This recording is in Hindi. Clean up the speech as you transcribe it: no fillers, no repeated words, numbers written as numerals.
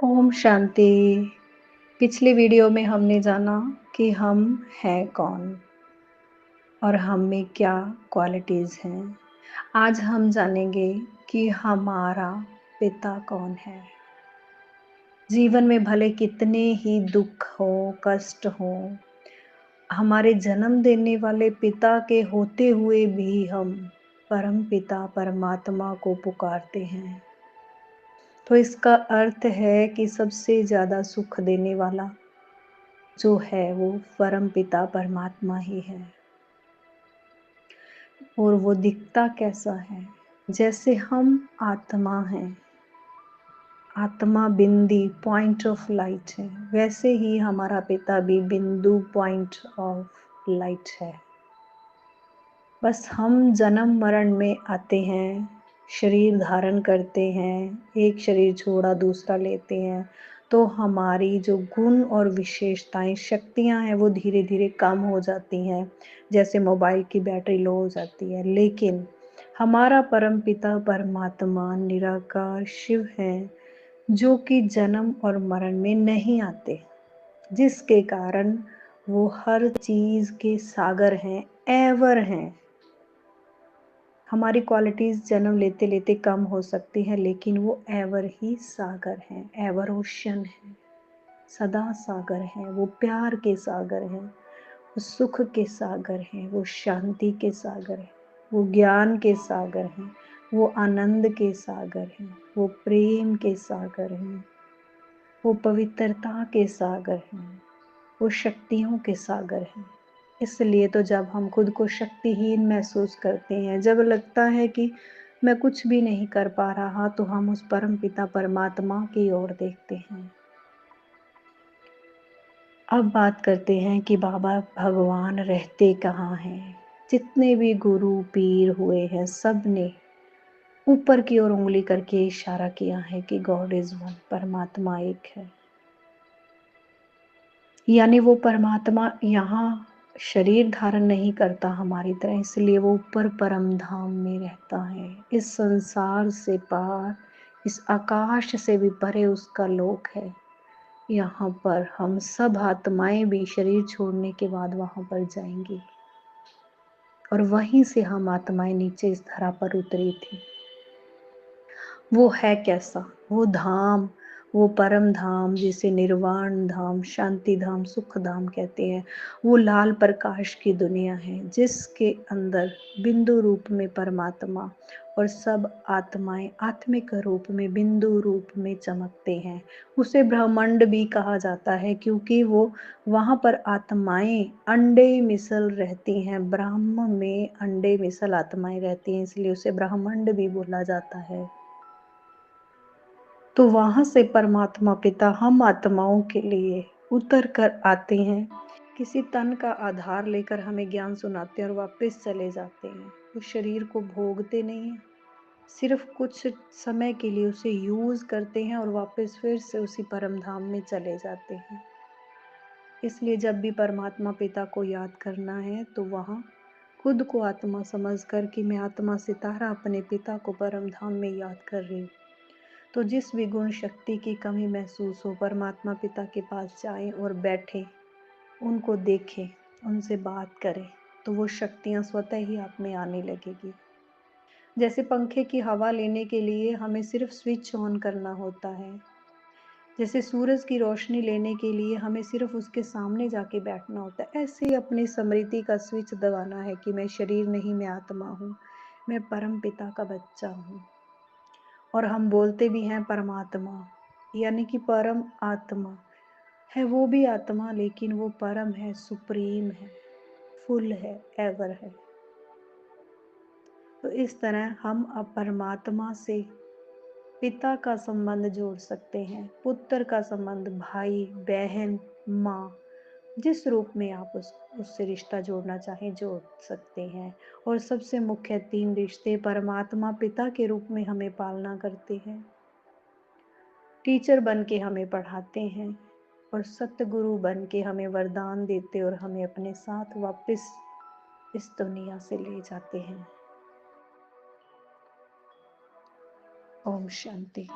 ओम शांति। पिछले वीडियो में हमने जाना कि हम हैं कौन और हम में क्या क्वालिटीज़ हैं। आज हम जानेंगे कि हमारा पिता कौन है। जीवन में भले कितने ही दुख हो, कष्ट हो, हमारे जन्म देने वाले पिता के होते हुए भी हम परम पिता परमात्मा को पुकारते हैं। तो इसका अर्थ है कि सबसे ज़्यादा सुख देने वाला जो है वो परम पिता परमात्मा ही है। और वो दिखता कैसा है? जैसे हम आत्मा हैं, आत्मा बिंदी पॉइंट ऑफ लाइट है, वैसे ही हमारा पिता भी बिंदु पॉइंट ऑफ लाइट है। बस हम जन्म मरण में आते हैं, शरीर धारण करते हैं, एक शरीर छोड़ा दूसरा लेते हैं, तो हमारी जो गुण और विशेषताएं शक्तियां हैं वो धीरे धीरे कम हो जाती हैं, जैसे मोबाइल की बैटरी लो हो जाती है। लेकिन हमारा परम पिता परमात्मा निराकार शिव है, जो कि जन्म और मरण में नहीं आते, जिसके कारण वो हर चीज के सागर हैं, एवर हैं। हमारी क्वालिटीज़ जन्म लेते लेते कम हो सकती हैं, लेकिन वो एवर ही सागर हैं, एवर ओशन है, सदा सागर हैं। वो प्यार के सागर हैं, वो सुख के सागर हैं, वो शांति के सागर हैं, वो ज्ञान के सागर हैं, वो आनंद के सागर हैं, वो प्रेम के सागर हैं, वो पवित्रता के सागर हैं, वो शक्तियों के सागर हैं। इसलिए तो जब हम खुद को शक्तिहीन महसूस करते हैं, जब लगता है कि मैं कुछ भी नहीं कर पा रहा, तो हम उस परम पिता परमात्मा की ओर देखते हैं। अब बात करते हैं कि बाबा भगवान रहते कहाँ हैं। जितने भी गुरु पीर हुए हैं, सब ने ऊपर की ओर उंगली करके इशारा किया है कि गॉड इज वन, परमात्मा एक है। यानी वो परमात्मा यहाँ शरीर धारण नहीं करता हमारी तरह, इसलिए वो ऊपर परम धाम में रहता है। इस संसार से पार, इस आकाश से भी परे उसका लोक है। यहाँ पर हम सब आत्माएं भी शरीर छोड़ने के बाद वहां पर जाएंगी, और वहीं से हम आत्माएं नीचे इस धरा पर उतरी थी। वो है कैसा? वो धाम, वो परम धाम जिसे निर्वाण धाम, शांति धाम, सुख धाम कहते हैं, वो लाल प्रकाश की दुनिया है, जिसके अंदर बिंदु रूप में परमात्मा और सब आत्माएं आत्मिक रूप में बिंदु रूप में चमकते हैं। उसे ब्रह्मांड भी कहा जाता है, क्योंकि वो वहां पर आत्माएं अंडे मिसल रहती हैं। ब्रह्म में अंडे मिसल आत्माएं रहती हैं, इसलिए उसे ब्रह्मांड भी बोला जाता है। तो वहां से परमात्मा पिता हम आत्माओं के लिए उतर कर आते हैं, किसी तन का आधार लेकर हमें ज्ञान सुनाते हैं और वापस चले जाते हैं। उस शरीर को भोगते नहीं हैं, सिर्फ कुछ समय के लिए उसे यूज करते हैं और वापस फिर से उसी परम धाम में चले जाते हैं। इसलिए जब भी परमात्मा पिता को याद करना है, तो वहाँ खुद को आत्मा समझकर कि मैं आत्मा सितारा अपने पिता को परम धाम में याद कर रही हूँ। तो जिस भी गुण शक्ति की कमी महसूस हो, परमात्मा पिता के पास जाएं और बैठें, उनको देखें, उनसे बात करें, तो वो शक्तियां स्वतः ही आप में आने लगेगी। जैसे पंखे की हवा लेने के लिए हमें सिर्फ स्विच ऑन करना होता है, जैसे सूरज की रोशनी लेने के लिए हमें सिर्फ उसके सामने जाके बैठना होता है, ऐसे ही अपनी स्मृति का स्विच दबाना है कि मैं शरीर नहीं, मैं आत्मा हूँ, मैं परम पिता का बच्चा हूँ। और हम बोलते भी हैं परमात्मा, यानी कि परम आत्मा है। वो भी आत्मा, लेकिन वो परम है, सुप्रीम है, फुल है, एवर है। तो इस तरह हम अब परमात्मा से पिता का संबंध जोड़ सकते हैं, पुत्र का संबंध, भाई बहन माँ, जिस रूप में आप उससे रिश्ता जोड़ना चाहें जोड़ सकते हैं। और सबसे मुख्य 3 रिश्ते परमात्मा पिता के रूप में हमें पालना करते हैं, टीचर बन के हमें पढ़ाते हैं, और सतगुरु बन के हमें वरदान देते और हमें अपने साथ वापस इस दुनिया से ले जाते हैं। ओम शांति।